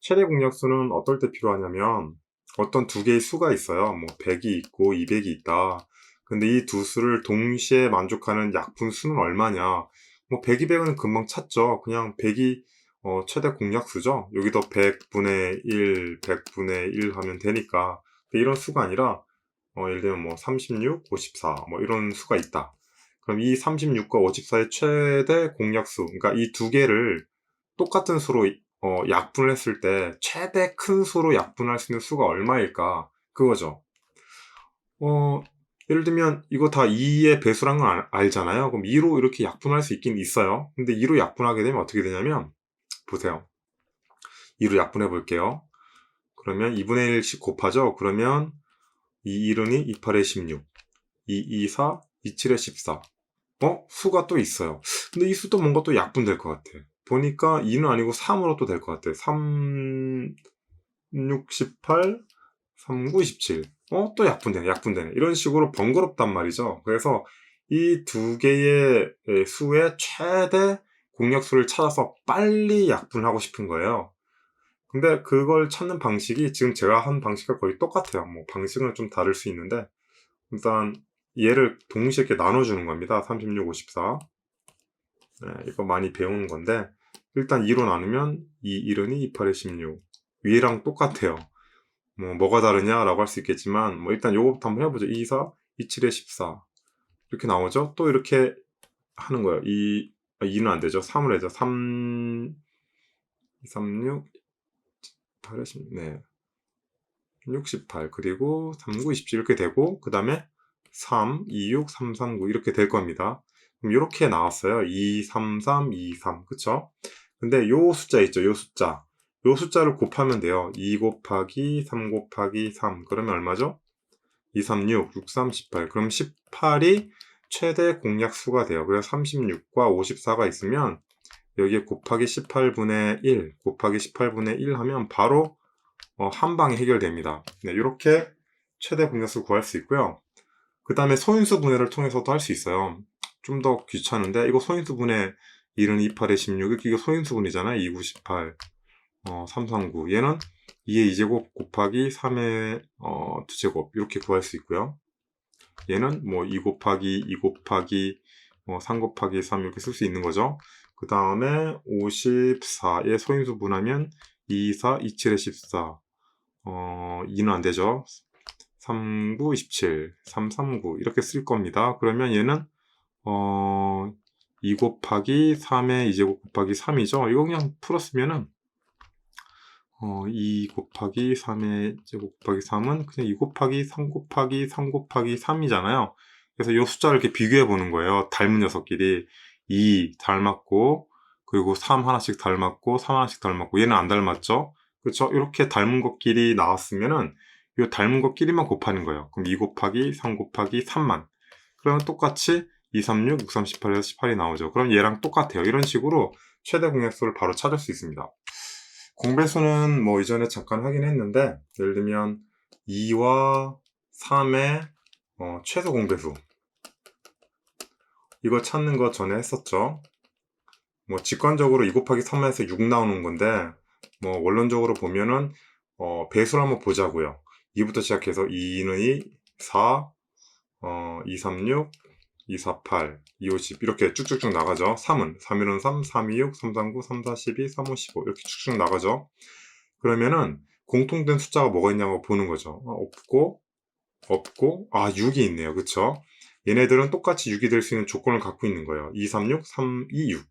최대 공약수는 어떨 때 필요하냐면 어떤 두 개의 수가 있어요. 뭐 100이 있고 200이 있다. 근데 이 두 수를 동시에 만족하는 약분수는 얼마냐? 뭐 100, 200은 금방 찾죠. 그냥 100이 최대 공약수죠. 여기도 100분의 1, 100분의 1 하면 되니까. 근데 이런 수가 아니라 예를 들면 뭐 36, 54, 뭐 이런 수가 있다. 그럼 이 36과 54의 최대 공약수, 그러니까 이 두 개를 똑같은 수로 약분을 했을 때 최대 큰 수로 약분할 수 있는 수가 얼마일까? 그거죠. 어, 예를 들면 이거 다 2의 배수란 건 알잖아요. 그럼 2로 이렇게 약분할 수 있긴 있어요. 근데 2로 약분하게 되면 어떻게 되냐면 보세요. 2로 약분해 볼게요. 그러면 2분의 1씩 곱하죠. 그러면 2, 1은이 2, 8에 16, 2, 2, 4, 2, 7에 14. 수가 또 있어요. 근데 이 수도 뭔가 또 약분될 것 같아. 보니까 2는 아니고 3으로 또 될 것 같아. 3, 6, 18, 3, 9, 17. 또 약분되네, 약분되네. 이런 식으로 번거롭단 말이죠. 그래서 이 두 개의 수의 최대 공약수를 찾아서 빨리 약분하고 싶은 거예요. 근데 그걸 찾는 방식이 지금 제가 한 방식과 거의 똑같아요. 뭐 방식은 좀 다를 수 있는데 일단 얘를 동시에 이렇게 나눠주는 겁니다. 36, 54. 네, 이거 많이 배우는 건데 일단 2로 나누면 2, 1은이 2, 8에 16. 위에랑 똑같아요. 뭐가 다르냐라고 할 수 있겠지만 일단 요거부터 한번 해보죠. 2, 4, 2, 7에 14. 이렇게 나오죠. 또 이렇게 하는 거예요. 2는 안 되죠. 3을 해죠. 3, 2, 3, 6, 8에 16. 네. 68 그리고 3, 9, 27 이렇게 되고 그 다음에 3, 2, 6, 3, 3, 9 이렇게 될 겁니다. 그럼 이렇게 나왔어요. 2, 3, 3, 2, 3 그쵸? 근데 요 숫자 있죠. 요 숫자를 곱하면 돼요. 2 곱하기 3 곱하기 3 그러면 얼마죠? 2, 3, 6, 6, 3, 18 그럼 18이 최대 공약수가 돼요. 그래서 36과 54가 있으면 여기에 곱하기 18분의 1 곱하기 18분의 1 하면 바로 한 방에 해결됩니다. 네, 이렇게 최대 공약수를 구할 수 있고요. 그 다음에 소인수 분해를 통해서도 할 수 있어요. 좀 더 귀찮은데 이거 소인수 분해 1은 2, 8에 16 이거 소인수 분해잖아요. 2, 9, 18 3, 3, 9 얘는 2의 2제곱 곱하기 3의 2제곱 이렇게 구할 수 있고요. 얘는 뭐 2 곱하기 2 곱하기 3 곱하기 3 이렇게 쓸 수 있는 거죠. 그 다음에 54의 소인수 분하면 2, 4, 2, 7에 14 2는 안 되죠. 3, 9, 27, 3, 3, 9 이렇게 쓸 겁니다. 그러면 얘는 2 곱하기 3의 2제곱 곱하기 3이죠. 이거 그냥 풀었으면은 2 곱하기 3의 제곱 곱하기 3은 그냥 2 곱하기 3 곱하기 3 곱하기 3이잖아요. 그래서 이 숫자를 이렇게 비교해 보는 거예요. 닮은 녀석끼리 2 닮았고 그리고 3 하나씩 닮았고 3 하나씩 닮았고 얘는 안 닮았죠. 그렇죠? 이렇게 닮은 것끼리 나왔으면은 이 닮은 것끼리만 곱하는 거예요. 그럼 2 곱하기 3 곱하기 3만 그러면 똑같이 2, 3, 6, 6, 3, 18에서 18이 나오죠. 그럼 얘랑 똑같아요. 이런 식으로 최대 공약수를 바로 찾을 수 있습니다. 공배수는 뭐 이전에 잠깐 하긴 했는데 예를 들면 2와 3의 최소 공배수 이거 찾는 거 전에 했었죠. 뭐 직관적으로 2 곱하기 3에서 6 나오는 건데 뭐 원론적으로 보면은 배수를 한번 보자고요. 2부터 시작해서 2는 2, 4, 2, 3, 6, 2, 4, 8, 2, 5, 10 이렇게 쭉쭉쭉 나가죠. 3은 3, 1은 3, 3, 2, 6, 3, 3, 9, 3, 4, 12, 3, 5, 15 이렇게 쭉쭉 나가죠. 그러면은 공통된 숫자가 뭐가 있냐고 보는 거죠. 없고 6이 있네요. 그쵸? 얘네들은 똑같이 6이 될 수 있는 조건을 갖고 있는 거예요. 2, 3, 6, 3, 2, 6.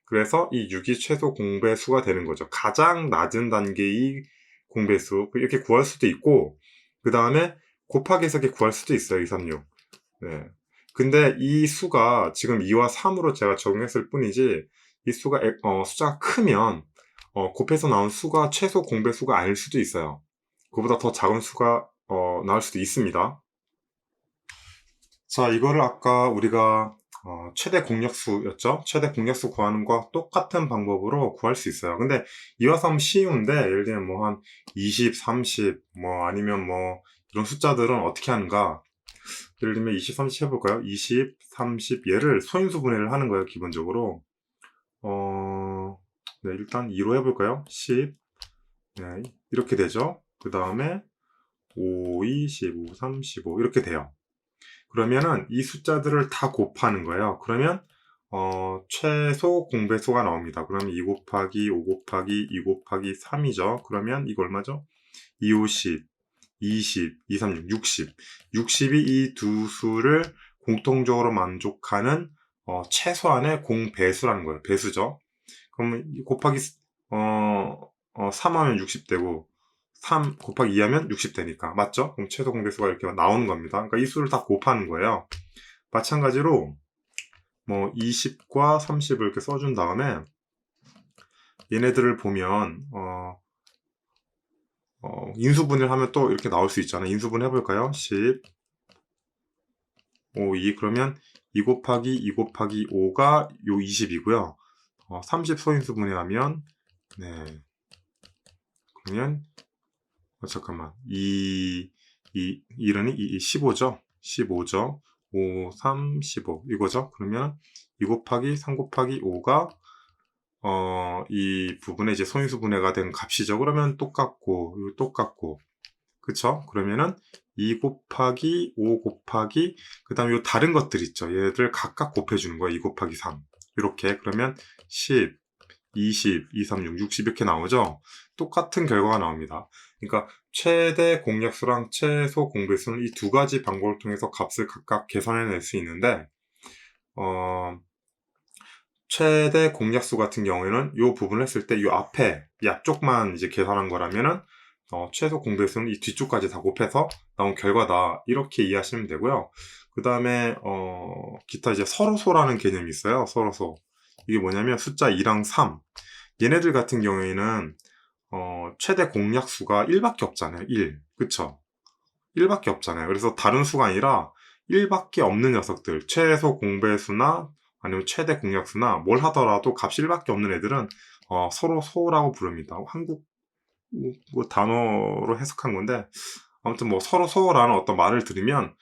그래서 이 6이 최소 공배수가 되는 거죠. 가장 낮은 단계의 공배수 이렇게 구할 수도 있고 그 다음에 곱하기해서 이렇게 구할 수도 있어요. 2, 3, 6. 네. 근데 이 수가 지금 2와 3으로 제가 적용했을 뿐이지 이 수가 숫자가 크면 곱해서 나온 수가 최소 공배수가 아닐 수도 있어요. 그보다 더 작은 수가 나올 수도 있습니다. 자, 이거를 아까 우리가 최대 공약수였죠? 최대 공약수 구하는 거와 똑같은 방법으로 구할 수 있어요. 근데 2와 3 쉬운데 예를 들면 뭐 한 20, 30, 뭐 아니면 뭐 이런 숫자들은 어떻게 하는가? 예를 들면 20, 30 해볼까요? 20, 30 얘를 소인수 분해를 하는 거예요. 기본적으로 네, 일단 2로 해볼까요? 10, 네, 이렇게 되죠. 그 다음에 5, 2, 15, 3, 15 이렇게 돼요. 그러면은 이 숫자들을 다 곱하는 거예요. 그러면 최소 공배수가 나옵니다. 그러면 2 곱하기 5 곱하기 2 곱하기 3이죠. 그러면 이거 얼마죠? 2, 5, 10, 20, 2, 3, 6, 60. 60이 이 두 수를 공통적으로 만족하는 최소한의 공배수라는 거예요. 배수죠. 그러면 곱하기 3 하면 60 되고 3 곱하기 2 하면 60 되니까 맞죠? 그럼 최소 공배수가 이렇게 나오는 겁니다. 그러니까 이 수를 다 곱하는 거예요. 마찬가지로 뭐 20과 30을 이렇게 써준 다음에 얘네들을 보면 인수분해를 하면 또 이렇게 나올 수 있잖아요. 인수분해 해볼까요? 10, 5, 2 그러면 2 곱하기 2 곱하기 5가 요 20이고요. 30 소인수분해하면 네 그러면 잠깐만 1은 15죠? 15죠? 5, 3, 15 이거죠? 그러면 2 곱하기 3 곱하기 5가 이 부분에 이제 소인수분해가 된 값이죠. 그러면 똑같고 이거 똑같고 그쵸? 그러면은 2 곱하기 5 곱하기 그 다음에 요 다른 것들 있죠. 얘들 각각 곱해주는 거예요. 2 곱하기 3 이렇게 그러면 10 20, 2, 3, 6, 60 이렇게 나오죠? 똑같은 결과가 나옵니다. 그러니까 최대 공약수랑 최소 공배수는 이 두 가지 방법을 통해서 값을 각각 계산해낼 수 있는데 최대 공약수 같은 경우에는 이 부분을 했을 때 이 앞에 이 앞쪽만 이제 계산한 거라면은 최소 공배수는 이 뒤쪽까지 다 곱해서 나온 결과다 이렇게 이해하시면 되고요. 그 다음에 기타 이제 서로소라는 개념이 있어요. 서로소 이게 뭐냐면 숫자 2랑 3 얘네들 같은 경우에는 최대 공약수가 1밖에 없잖아요. 1 그쵸? 1밖에 없잖아요. 그래서 다른 수가 아니라 1밖에 없는 녀석들 최소 공배수나 아니면 최대 공약수나 뭘 하더라도 값이 1밖에 없는 애들은 서로 소라고 부릅니다. 한국 뭐 단어로 해석한 건데 아무튼 뭐 서로 소라는 어떤 말을 들으면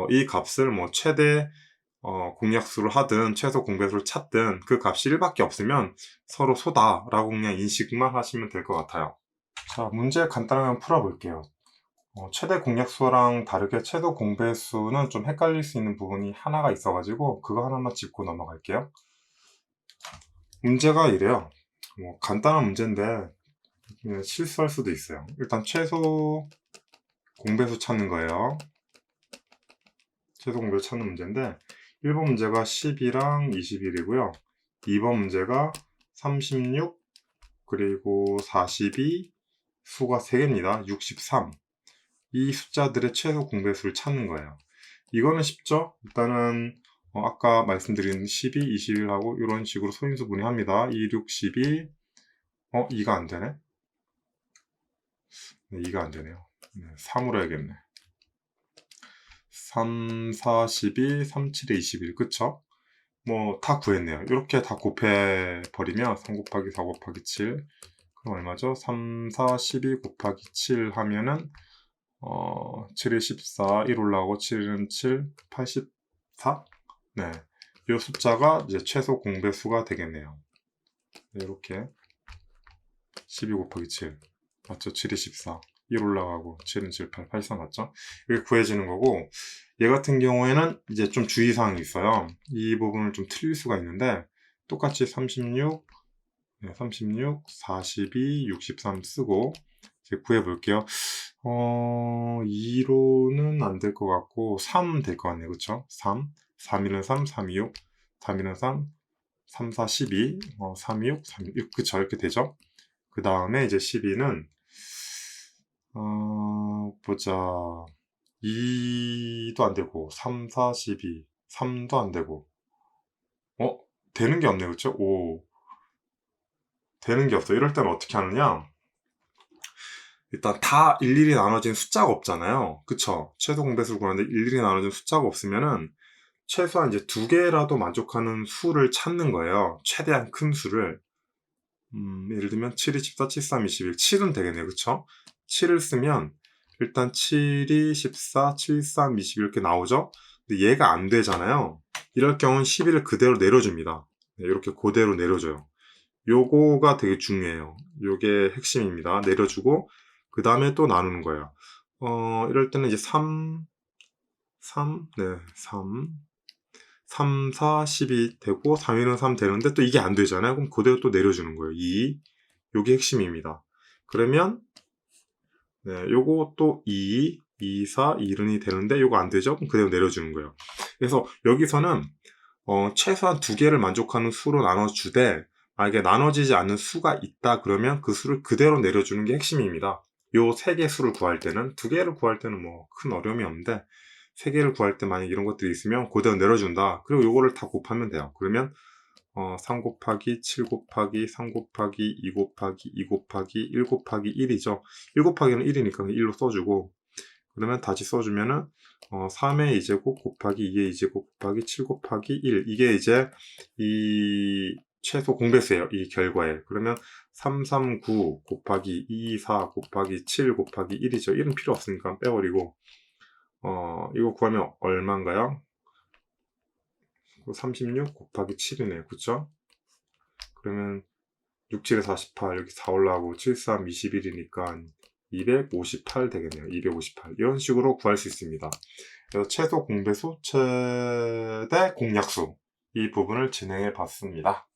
이 값을 뭐 최대 공약수를 하든 최소 공배수를 찾든 그 값이 1밖에 없으면 서로 소다라고 그냥 인식만 하시면 될 것 같아요. 자, 문제 간단하게 한번 풀어볼게요. 최대 공약수랑 다르게 최소 공배수는 좀 헷갈릴 수 있는 부분이 하나가 있어가지고 그거 하나만 짚고 넘어갈게요. 문제가 이래요. 뭐 간단한 문제인데 실수할 수도 있어요. 일단 최소 공배수 찾는 거예요. 최소 공배수 찾는 문제인데 1번 문제가 10이랑 21이고요. 2번 문제가 36 그리고 42 수가 3개입니다. 63 이 숫자들의 최소 공배수를 찾는 거예요. 이거는 쉽죠? 일단은 아까 말씀드린 12, 21하고 이런 식으로 소인수 분해합니다. 2, 6, 12 2가 안 되네? 네, 2가 안 되네요. 네, 3으로 해야겠네. 3, 4, 12, 3, 7에 21 그쵸? 뭐 다 구했네요. 이렇게 다 곱해버리면 3 곱하기 4 곱하기 7 그럼 얼마죠? 3, 4, 12 곱하기 7 하면은 7에 14, 1 올라오고 7은 7, 84? 네. 이 숫자가 이제 최소 공배수가 되겠네요. 네, 이렇게 12 곱하기 7 맞죠? 7이 14 1 올라가고 7은 7, 8, 84 맞죠? 이게 구해지는 거고 얘 같은 경우에는 이제 좀 주의사항이 있어요. 이 부분을 좀 틀릴 수가 있는데 똑같이 36, 42, 63 쓰고 이제 구해볼게요. 2로는 안 될 것 같고 3 될 것 같네요. 그쵸? 3, 3, 1은 3, 3, 2, 6, 3, 1은 3, 3, 4, 12, 3, 2, 6, 3, 6, 그쵸? 이렇게 되죠? 그 다음에 이제 12는 보자 2도 안 되고 3, 4, 12, 3도 안 되고 되는 게 없네요. 그쵸? 5 되는 게 없어. 이럴 때는 어떻게 하느냐? 일단 다 일일이 나눠진 숫자가 없잖아요. 그쵸? 최소 공배수를 구하는데 일일이 나눠진 숫자가 없으면은 최소한 이제 2개라도 만족하는 수를 찾는 거예요. 최대한 큰 수를. 예를 들면 7, 2, 14, 7, 3, 21. 7은 되겠네요. 그쵸? 7을 쓰면 일단 7, 2, 14, 7, 3, 21 이렇게 나오죠? 근데 얘가 안 되잖아요. 이럴 경우는 11을 그대로 내려줍니다. 네, 이렇게 그대로 내려줘요. 요거가 되게 중요해요. 요게 핵심입니다. 내려주고 그 다음에 또 나누는 거예요. 이럴 때는 이제 3, 4, 10이 되고 3위는 3 되는데 또 이게 안 되잖아요. 그럼 그대로 또 내려주는 거예요. 2, 요게 핵심입니다. 그러면 요거 또 2, 4, 1이 되는데 요거 안 되죠? 그럼 그대로 내려주는 거예요. 그래서 여기서는 최소한 두 개를 만족하는 수로 나눠주되 만약에 나눠지지 않는 수가 있다 그러면 그 수를 그대로 내려주는 게 핵심입니다. 요 세 개 수를 구할 때는, 두 개를 구할 때는 뭐 큰 어려움이 없는데 세 개를 구할 때 만약 이런 것들이 있으면 그대로 내려준다. 그리고 요거를 다 곱하면 돼요. 그러면 3 곱하기 7 곱하기 3 곱하기 2 곱하기 2 곱하기 1 곱하기 1이죠. 1 곱하기는 1이니까 1로 써주고 그러면 다시 써주면은 3의 2제곱 곱하기 2의 2제곱 곱하기 7 곱하기 1 이게 이제 이 최소 공배수예요. 이 결과에. 그러면 339 곱하기 24 곱하기 7 곱하기 1이죠. 1은 필요 없으니까 빼버리고 이거 구하면 얼마인가요? 36 곱하기 7이네요. 그쵸? 그러면 6, 7에 48 여기 4 올라가고 7, 3, 21이니까 258 되겠네요. 258 이런 식으로 구할 수 있습니다. 그래서 최소 공배수, 최대 공약수 이 부분을 진행해 봤습니다.